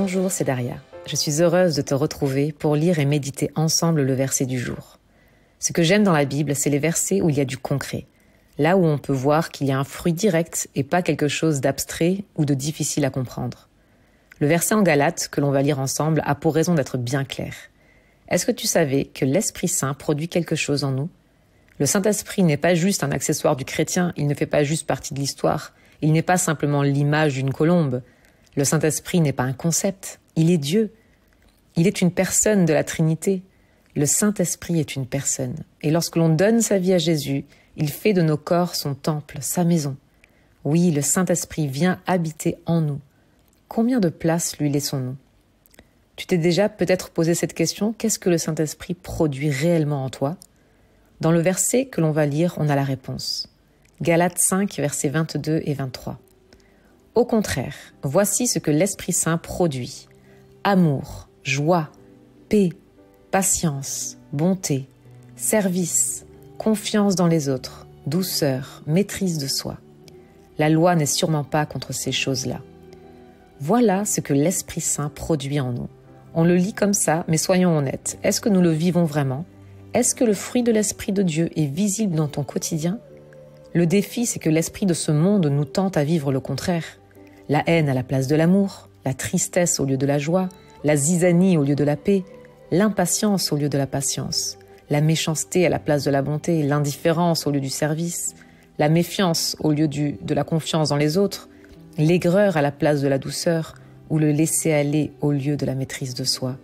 Bonjour, c'est Daria. Je suis heureuse de te retrouver pour lire et méditer ensemble le verset du jour. Ce que j'aime dans la Bible, c'est les versets où il y a du concret. Là où on peut voir qu'il y a un fruit direct et pas quelque chose d'abstrait ou de difficile à comprendre. Le verset en Galates que l'on va lire ensemble a pour raison d'être bien clair. Est-ce que tu savais que l'Esprit Saint produit quelque chose en nous ? Le Saint-Esprit n'est pas juste un accessoire du chrétien, il ne fait pas juste partie de l'histoire, il n'est pas simplement l'image d'une colombe. Le Saint-Esprit n'est pas un concept, il est Dieu. Il est une personne de la Trinité. Le Saint-Esprit est une personne. Et lorsque l'on donne sa vie à Jésus, il fait de nos corps son temple, sa maison. Oui, le Saint-Esprit vient habiter en nous. Combien de place lui laissons-nous ? Tu t'es déjà peut-être posé cette question, qu'est-ce que le Saint-Esprit produit réellement en toi ? Dans le verset que l'on va lire, on a la réponse. Galates 5, versets 22 et 23. Au contraire, voici ce que l'Esprit Saint produit. Amour, joie, paix, patience, bonté, service, confiance dans les autres, douceur, maîtrise de soi. La loi n'est sûrement pas contre ces choses-là. Voilà ce que l'Esprit Saint produit en nous. On le lit comme ça, mais soyons honnêtes. Est-ce que nous le vivons vraiment ? Est-ce que le fruit de l'Esprit de Dieu est visible dans ton quotidien ? Le défi, c'est que l'esprit de ce monde nous tente à vivre le contraire. La haine à la place de l'amour, la tristesse au lieu de la joie, la zizanie au lieu de la paix, l'impatience au lieu de la patience, la méchanceté à la place de la bonté, l'indifférence au lieu du service, la méfiance au lieu de la confiance dans les autres, l'aigreur à la place de la douceur ou le laisser-aller au lieu de la maîtrise de soi.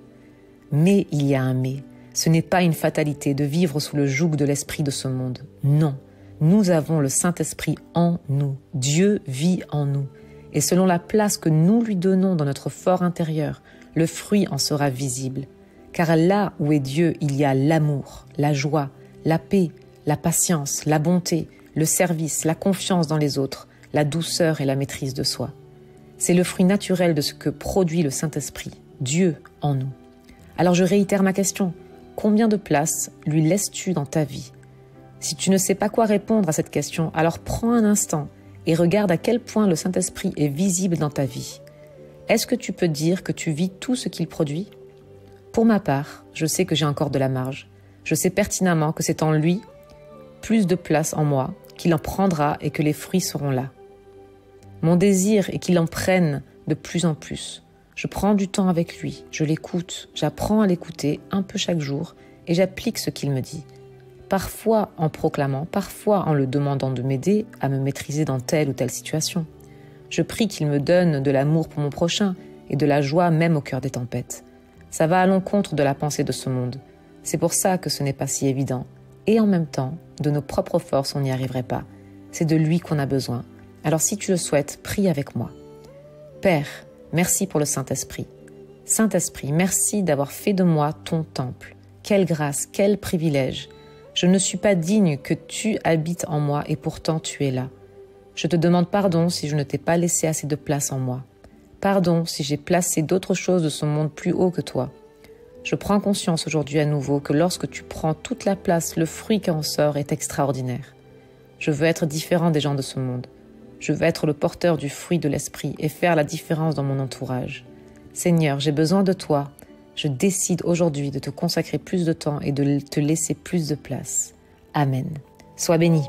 Mais il y a un mais. Ce n'est pas une fatalité de vivre sous le joug de l'esprit de ce monde. Non, nous avons le Saint-Esprit en nous. Dieu vit en nous. Et selon la place que nous lui donnons dans notre fort intérieur, le fruit en sera visible. Car là où est Dieu, il y a l'amour, la joie, la paix, la patience, la bonté, le service, la confiance dans les autres, la douceur et la maîtrise de soi. C'est le fruit naturel de ce que produit le Saint-Esprit, Dieu en nous. Alors je réitère ma question. Combien de place lui laisses-tu dans ta vie ? Si tu ne sais pas quoi répondre à cette question, alors prends un instant et regarde à quel point le Saint-Esprit est visible dans ta vie. Est-ce que tu peux dire que tu vis tout ce qu'il produit ? Pour ma part, je sais que j'ai encore de la marge. Je sais pertinemment que c'est en lui plus de place en moi, qu'il en prendra et que les fruits seront là. Mon désir est qu'il en prenne de plus en plus. Je prends du temps avec lui, je l'écoute, j'apprends à l'écouter un peu chaque jour et j'applique ce qu'il me dit. Parfois en proclamant, parfois en le demandant de m'aider à me maîtriser dans telle ou telle situation. Je prie qu'il me donne de l'amour pour mon prochain et de la joie même au cœur des tempêtes. Ça va à l'encontre de la pensée de ce monde. C'est pour ça que ce n'est pas si évident. Et en même temps, de nos propres forces, on n'y arriverait pas. C'est de lui qu'on a besoin. Alors si tu le souhaites, prie avec moi. Père, merci pour le Saint-Esprit. Saint-Esprit, merci d'avoir fait de moi ton temple. Quelle grâce, quel privilège. Je ne suis pas digne que tu habites en moi et pourtant tu es là. Je te demande pardon si je ne t'ai pas laissé assez de place en moi. Pardon si j'ai placé d'autres choses de ce monde plus haut que toi. Je prends conscience aujourd'hui à nouveau que lorsque tu prends toute la place, le fruit qui en sort est extraordinaire. Je veux être différent des gens de ce monde. Je veux être le porteur du fruit de l'esprit et faire la différence dans mon entourage. Seigneur, j'ai besoin de toi. Je décide aujourd'hui de te consacrer plus de temps et de te laisser plus de place. Amen. Sois béni.